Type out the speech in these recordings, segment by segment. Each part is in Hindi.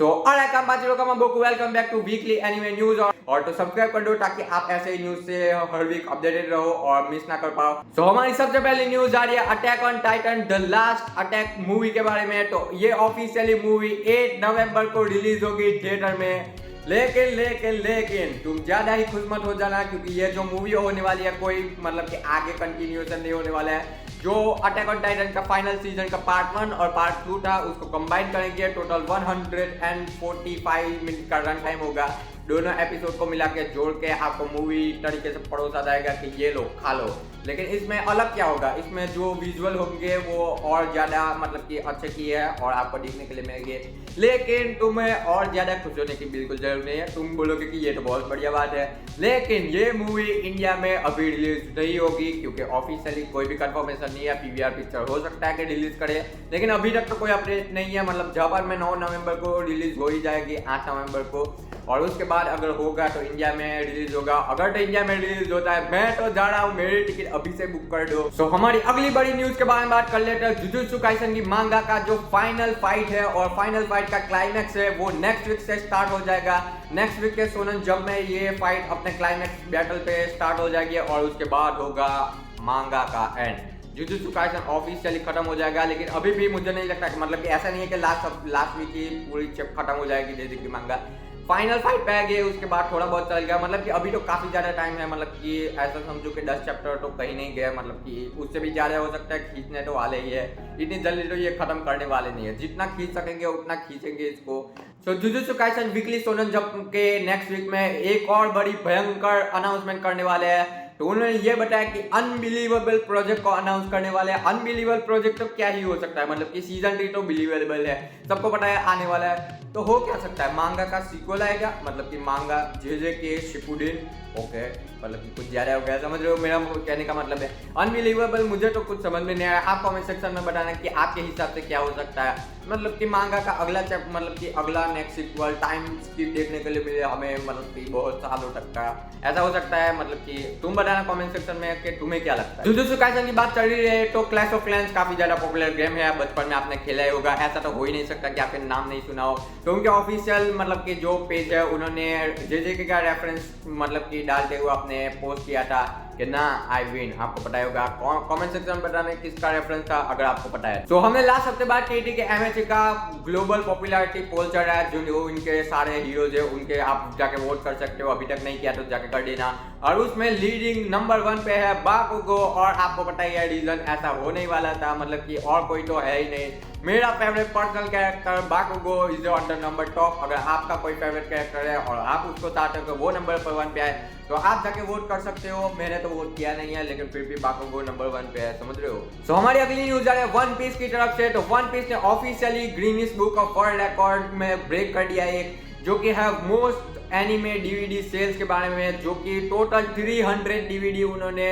तो welcome back to weekly anime news और तो सब्सक्राइब कर दो ताकि आप ऐसे ही न्यूज से हर वीक अपडेटेड रहो और मिस ना कर पाओ। तो हमारी सबसे पहली न्यूज आ रही है attack on Titan the last attack movie के बारे में। तो ये ऑफिशियली मूवी 8 नवंबर को रिलीज होगी थिएटर में। लेकिन तुम ज्यादा ही खुश मत हो जाना, क्योंकि ये जो मूवी होने वाली है कोई मतलब कि आगे कंटिन्यूएशन नहीं होने वाला है। जो अटैक ऑन टाइटन का फाइनल सीजन का पार्ट 1 और पार्ट 2 था उसको कंबाइन करेंगे। टोटल 145 मिनट का रन टाइम होगा। दोनों एपिसोड को मिला के जोड़ के आपको मूवी तरीके से परोसा जाएगा कि ये लो खा लो। लेकिन इसमें अलग क्या होगा, इसमें जो विजुअल होंगे वो और ज़्यादा मतलब कि अच्छे किए हैं और आपको देखने के लिए मिलेंगे। लेकिन तुम्हें और ज़्यादा खुश होने की बिल्कुल जरूरत नहीं है। तुम बोलोगे कि ये तो बहुत बढ़िया बात है, लेकिन ये मूवी इंडिया में अभी रिलीज नहीं होगी क्योंकि ऑफिशियली कोई भी कंफर्मेशन नहीं है। पीवीआर पिक्चर हो सकता है कि रिलीज करे, लेकिन अभी तक तो कोई अपडेट नहीं है। मतलब जापान में 9 नवंबर को रिलीज हो ही जाएगी, 8 नवंबर को, और उसके बाद अगर होगा तो इंडिया में रिलीज होगा। अगर तो इंडिया में रिलीज होता है, मैं तो जा रहा हूँ, मेरी टिकट अभी से बुक कर दो। सो हमारी अगली बड़ी न्यूज के बारे में बात कर लेते हैं। जुजुत्सु काइसन की मांगा का जो फाइनल फाइट है और फाइनल फाइट का क्लाइमैक्स है वो नेक्स्ट वीक से स्टार्ट हो जाएगा। नेक्स्ट वीक के सोनन जंप में ये फाइट अपने क्लाइमैक्स बैटल पे स्टार्ट हो जाएगी और उसके बाद होगा मांगा का एंड। जुजुत्सु काइसन ऑफिशियली खत्म हो जाएगा, लेकिन अभी भी मुझे नहीं लगता कि मतलब कि ऐसा नहीं है कि लास्ट वीक ही पूरी चैप खत्म हो जाएगी जैसे कि मांगा फाइनल फाइट पे गए उसके बाद थोड़ा बहुत चल गया। मतलब कि अभी तो काफी ज्यादा टाइम है, मतलब कि ऐसा समझो कि 10 चैप्टर तो कहीं नहीं गए, मतलब कि उससे भी ज्यादा हो सकता है। खींचने तो वाले ही है, इतनी जल्दी तो ये खत्म करने वाले नहीं है। जितना खींच सकेंगे उतना खींचेंगे इसको। सो जुजुत्सु काइसन वीकली सोनन जंप के नेक्स्ट वीक में एक और बड़ी भयंकर अनाउंसमेंट करने वाले हैं। तो उन्होंने ये बताया कि अनबिलीवेबल प्रोजेक्ट को अनाउंस करने वाले हैं। अनबिलीवेबल प्रोजेक्ट तो क्या ही हो सकता है, मतलब कि सीजन 3 तो बिलीवेबल है, सबको पता है आने वाला है। तो हो क्या सकता है, मांगा का सीक्वल आएगा, मतलब कि मांगा जेजे के शिपुडेन। ओके, मतलब कि कुछ ज्यादा हो गया, समझ रहे हो मेरा कहने का मतलब है। अनबिलीवेबल मुझे तो कुछ समझ में नहीं आया। आप कमेंट सेक्शन में बताना कि आपके हिसाब से क्या हो सकता है। मतलब कि मांगा का अगला चैप्टर, मतलब कि अगला नेक्स्ट सीक्वल टाइम स्किप देखने के लिए मिले हमें, मतलब कि बहुत सालों तक का ऐसा हो सकता है। मतलब कि तुम बताना कमेंट सेक्शन में कि तुम्हें क्या लगता है। जुजुत्सु काइसन की बात चल रही है तो क्लैश ऑफ क्लैंस काफी ज्यादा पॉपुलर गेम है, बचपन में आपने खेला ही होगा। ऐसा तो हो ही नहीं सकता कि आपने नाम नहीं सुना हो। तो उनके ऑफिशियल मतलब कि जो पेज है उन्होंने जेजे का रेफरेंस मतलब कि डालते हुए अपने पोस्ट किया था कि ना आई विन। आपको पता होगा, कमेंट सेक्शन में बताना किसका रेफरेंस था अगर आपको पता है। तो हमने लास्ट हफ्ते बात की थी कि एमएचए का ग्लोबल पॉपुलैरिटी पोल चल रहा है। जो इनके सारे हीरोज है उनके आप जाके वोट कर सकते हो, अभी तक नहीं किया तो जाके कर देना। और उसमें लीडिंग नंबर 1 पे है बाकुगो, और आपको पता ही है रीजन ऐसा होने वाला था, मतलब कि और कोई तो है ही नहीं। मेरा favourite personal character बाकुगो is on the number top. अगर आपका कोई फेवरेट कैरेक्टर है और आप उसको चाहते हो कि वो नंबर 1 पे आए तो आप जाके वोट कर सकते हो। मैंने तो वोट किया नहीं है, लेकिन फिर भी बाकुगो नंबर 1 पे है, समझ रहे हो। सो हमारी अगली न्यूज आ रही है वन पीस की तरफ से। तो वन पीस ने officially Guinness book of world record में ब्रेक कर दिया एक, जो कि है मोस्ट एनिमे डीवीडी सेल्स के बारे में, जो कि टोटल 300 डीवीडी उन्होंने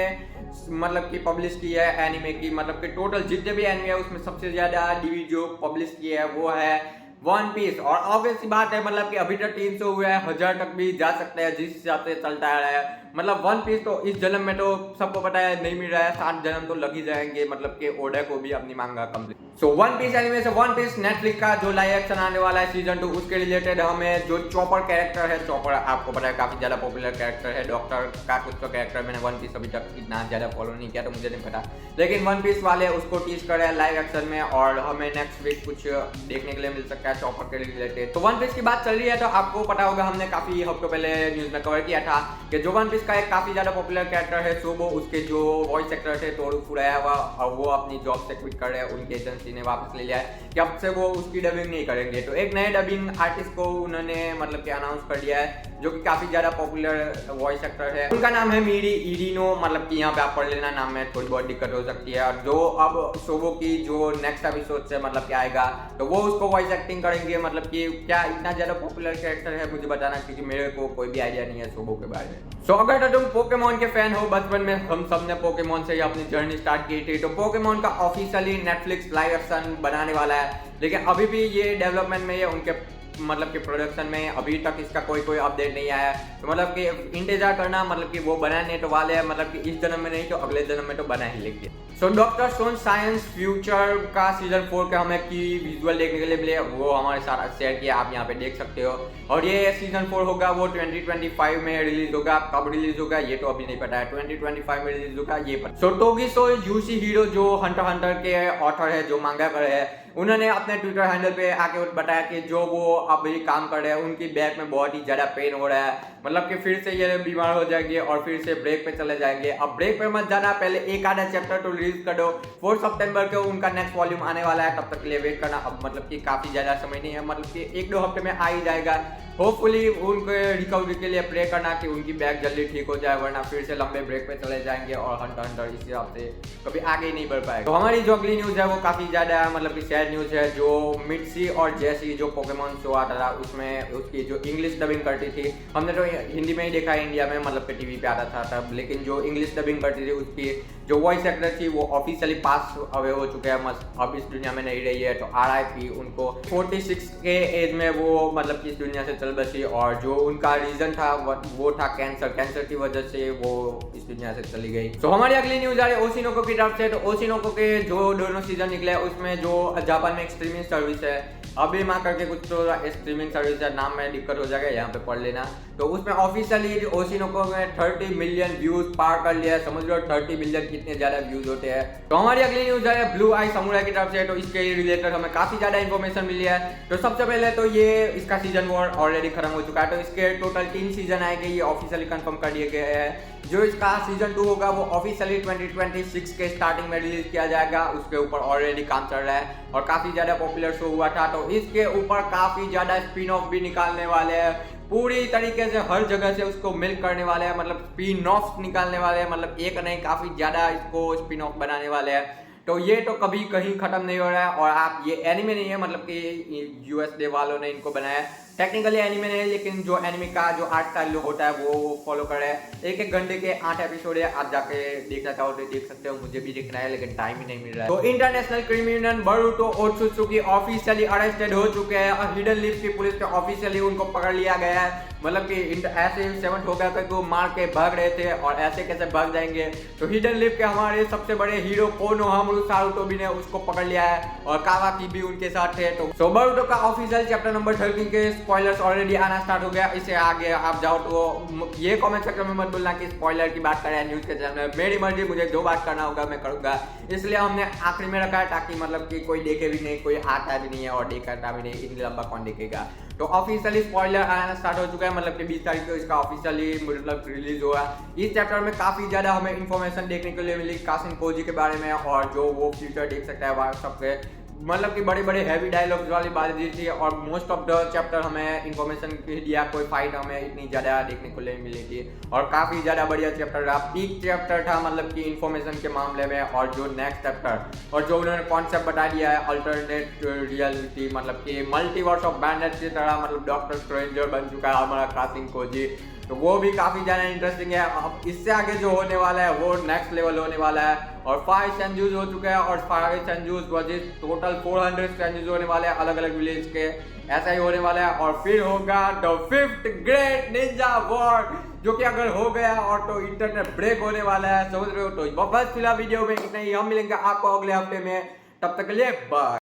मतलब कि पब्लिश की है एनिमे की। मतलब कि टोटल जितने भी एनिमे है उसमें सबसे ज्यादा डीवीडी जो पब्लिश की है वो है वन पीस। और ऑब्वियस बात है, मतलब कि अभी तक 300 हुआ है, 1000 तक भी जा सकते हैं जिस हिसाब से चलता आ रहा है। मतलब वन पीस तो इस जन्म में तो सबको पता है नहीं मिल रहा है, 7 जन्म तो लग ही जाएंगे, मतलब कि ओडा को भी अपनी manga complete. So one piece anime से वन पीस नेटफ्लिक्स का जो लाइव एक्शन आने वाला है सीजन 2, उसके रिलेटेड हमें जो चॉपर कैरेक्टर है, चॉपर आपको पता है काफी ज्यादा पॉपुलर कैरेक्टर है, डॉक्टर का कुछ तो कैरेक्टर। मैंने वन पीस अभी तक इतना ज्यादा फॉलो नहीं किया तो मुझे नहीं पता, लेकिन वन पीस वाले उसको टीच कर रहे हैं लाइव एक्शन में और हमें नेक्स्ट वीक कुछ देखने के लिए मिल सकता है चॉपर के रिलेटेड। तो वन पीस की बात चल रही है तो आपको पता होगा हमने काफी हफ्तों पहले न्यूज में कवर किया था कि जो वन पीस का एक काफी ज्यादा पॉपुलर कैरेक्टर है सोबो, उसके जो वॉइस एक्टर थे तोरू फुरायावा, और वो अपनी जॉब से क्विट कर रहे हैं। उनकी एजेंसी ने वापस ले लिया है कि अब से वो उसकी डबिंग नहीं करेंगे। तो एक नए डबिंग आर्टिस्ट को उन्होंने मतलब कि अनाउंस कर दिया है, जो कि काफी ज्यादा पॉपुलर वॉइस एक्टर है। उनका नाम है मीरी इरिनो, मतलब कि यहाँ पे आप पढ़ लेना, नाम में थोड़ी बहुत दिक्कत हो सकती है। और जो अब सोबो की जो नेक्स्ट एपिसोड से मतलब कि आएगा तो वो उसको वॉइस एक्टिंग करेंगे। मतलब कि क्या इतना ज्यादा पॉपुलर कैरेक्टर है मुझे बताना, क्योंकि मेरे को कोई भी आइडिया नहीं है सोबो के बारे में। सो अगर तो तुम पोकेमोन के फैन हो, बचपन में हम सब ने पोकेमोन से ही अपनी जर्नी स्टार्ट की थी, तो पोकेमोन का ऑफिशियली नेटफ्लिक्स लाइव एक्शन बनाने वाला है, लेकिन अभी भी ये डेवलपमेंट में है। उनके मतलब कि प्रोडक्शन में अभी तक इसका कोई अपडेट नहीं आया, तो मतलब कि इंतजार करना, मतलब कि वो बनाने तो वाले हैं, मतलब कि इस जन्म में नहीं तो अगले जन्म में तो बना ही लेंगे। So doctor stone science future का सीजन 4 के हमें की विजुअल देखने के लिए मिले, वो हमारे साथ शेयर किया, आप यहाँ पे देख सकते हो। और ये सीजन 4 होगा वो 2025 में रिलीज होगा, कब रिलीज होगा ये तो अभी नहीं पता है, 2025 में रिलीज होगा ये पता। सो टोगिसो यूशिहिरो जो हंटर हंटर के ऑथर है, जो मांगा कर है, उन्होंने अपने ट्विटर हैंडल पे आके बताया कि जो वो अभी काम कर रहे हैं उनकी बैक में बहुत ही ज़्यादा पेन हो रहा है, मतलब कि फिर से ये बीमार हो जाएंगे और फिर से ब्रेक पे चले जाएंगे। अब ब्रेक पे मत जाना, पहले एक आधा चैप्टर तो रिलीज कर दो, 4 सितंबर को उनका नेक्स्ट वॉल्यूम आने वाला है, तब तक के लिए वेट करना। अब मतलब कि काफ़ी ज़्यादा समय नहीं है, मतलब कि 1-2 हफ्ते में आ ही जाएगा। होपफुली उनके रिकवरी के लिए प्रे करना कि उनकी बैक जल्दी ठीक हो जाए, वरना फिर से लंबे ब्रेक पे चले जाएंगे और हंटर इस हिसाब से कभी आगे ही नहीं बढ़ पाएगा। तो हमारी जो अगली न्यूज़ है वो काफ़ी ज़्यादा मतलब कि सैड न्यूज़ है। जो मिट्सी और जैसी जो पोकेमॉन शो आता था उसमें उसकी जो इंग्लिश डबिंग करती थी, हमने तो हिंदी में ही देखा है इंडिया में, मतलब कि टीवी पे आता था तब, लेकिन जो इंग्लिश डबिंग करती थी उसकी जो वॉइस एक्टर थी वो ऑफिशियली पास अवे हो चुके हैं, अब इस दुनिया में नहीं रही है। तो RIP उनको, 46 के एज में वो मतलब कि इस दुनिया से चल बसी, और जो उनका रीजन था वो था कैंसर की वजह से वो इस दुनिया से चली गई। तो हमारी अगली न्यूज आ रही है ओशिनोको की तरफ से। तो ओशिनोको के जो दोनों सीजन निकले उसमें जो जापान में एक स्ट्रीमिंग सर्विस है, अभी माँ करके कुछ तो स्ट्रीमिंग सर्विस है, नाम में दिक्कत हो जाएगा, यहाँ पे पढ़ लेना। तो उसमें ऑफिशियली ओशिनोको में 30 मिलियन व्यूज पार कर लिया है, समझ लो 30 मिलियन कितने ज्यादा व्यूज होते हैं। तो हमारी अगली न्यूज है ब्लू आई समुराई की तरफ से। तो इसके रिलेटेड हमें काफी ज्यादा इन्फॉर्मेशन मिली है। तो सबसे पहले तो ये इसका सीजन 1 ऑलरेडी खत्म हो चुका है, तो इसके टोटल 3 सीजन आएंगे, ये ऑफिशियली कंफर्म कर दिए गए हैं। जो इसका सीजन 2 होगा वो ऑफिशियली 2026 के स्टार्टिंग में रिलीज किया जाएगा, उसके ऊपर ऑलरेडी काम चल रहा है और काफी ज्यादा पॉपुलर शो हुआ था। तो इसके ऊपर काफी ज्यादा स्पिन ऑफ भी निकालने वाले हैं, पूरी तरीके से हर जगह से उसको मिल्क करने वाले हैं, मतलब स्पिन ऑफ निकालने वाले हैं, मतलब एक नहीं काफी ज्यादा इसको स्पिन ऑफ बनाने वाले हैं। तो ये तो कभी कहीं खत्म नहीं हो रहा है। और आप ये एनिमे नहीं है, मतलब कि USA वालों ने इनको बनाया है, टेक्निकली एनिमे नहीं है, लेकिन जो एनिमे का जो आर्ट स्टाइल होता है वो फॉलो कर रहे हैं। 1-1 घंटे के 8 एपिसोड है, आप जाके देखना चाहो तो देख सकते हो, मुझे भी देखना है लेकिन टाइम ही नहीं मिल रहा है। तो international criminal Boruto Otsutsuki officially arrested हो चुके हैं और हिडन लीफ की पुलिस ने ऑफिशियली उनको पकड़ लिया गया है। मतलब कि ऐसे 7 हो गया कि वो मार के भाग रहे थे और ऐसे कैसे भाग जाएंगे। तो हिडन लीफ के हमारे सबसे बड़े हीरो कोनोहामारु सारुतोबी ने उसको पकड़ लिया है और कावाकी भी उनके साथ थे। तो बोरुतो का ऑफिशियल चैप्टर नंबर 13 के स्पॉयलर्स ऑलरेडी आना स्टार्ट हो गया। इससे आगे आप जाओ तो ये कमेंट सेक्शन में मत बोलना कि स्पॉइलर की बात करें न्यूज के चैनल में, मेरी मर्जी, मुझे जो बात करना होगा मैं करूंगा, इसलिए हमने आखिरी में रखा है ताकि मतलब कि कोई देखे भी नहीं, कोई आता भी नहीं है और देखता भी नहीं, इतनी लंबा कौन देखेगा। तो ऑफिशियली स्पॉइलर आना स्टार्ट हो चुका है, मतलब कि 20 तारीख को इसका ऑफिशियली मतलब रिलीज हुआ। इस चैप्टर में काफी ज्यादा हमें इन्फॉर्मेशन देखने के लिए मिली कासिन कोजी के बारे में, और जो वो फ्यूचर देख सकता है व्हाट्सएप पे, मतलब कि बड़े बड़े हैवी डायलॉग्स वाली बात दी थी। और मोस्ट ऑफ द चैप्टर हमें इन्फॉर्मेशन दिया, कोई फाइट हमें इतनी ज़्यादा देखने को नहीं मिली थी और काफ़ी ज़्यादा बढ़िया चैप्टर था, पीक चैप्टर था मतलब कि इन्फॉर्मेशन के मामले में। और जो नेक्स्ट चैप्टर और जो उन्होंने कॉन्सेप्ट बता दिया है अल्टरनेट रियलिटी, मतलब कि मल्टीवर्स ऑफ मैडनेस की तरह, मतलब डॉक्टर स्ट्रेंजर बन चुका है हमारा कासिन कोजी, तो वो भी काफ़ी ज़्यादा इंटरेस्टिंग है। अब इससे आगे जो होने वाला है वो नेक्स्ट लेवल होने वाला है। और 5 सेंजूज हो चुके हैं और 5 सेंजूज वर्सेस टोटल 400 सेंजूज होने वाले हैं अलग अलग विलेज के, ऐसा ही होने वाला है। और फिर होगा the 5th great Ninja war, जो कि अगर हो गया और तो इंटरनेट ब्रेक होने वाला है, समझ रहे हो। तो बस फिलहाल वीडियो में इतना ही, हम मिलेंगे आपको अगले हफ्ते में, तब तक के लिए बाय।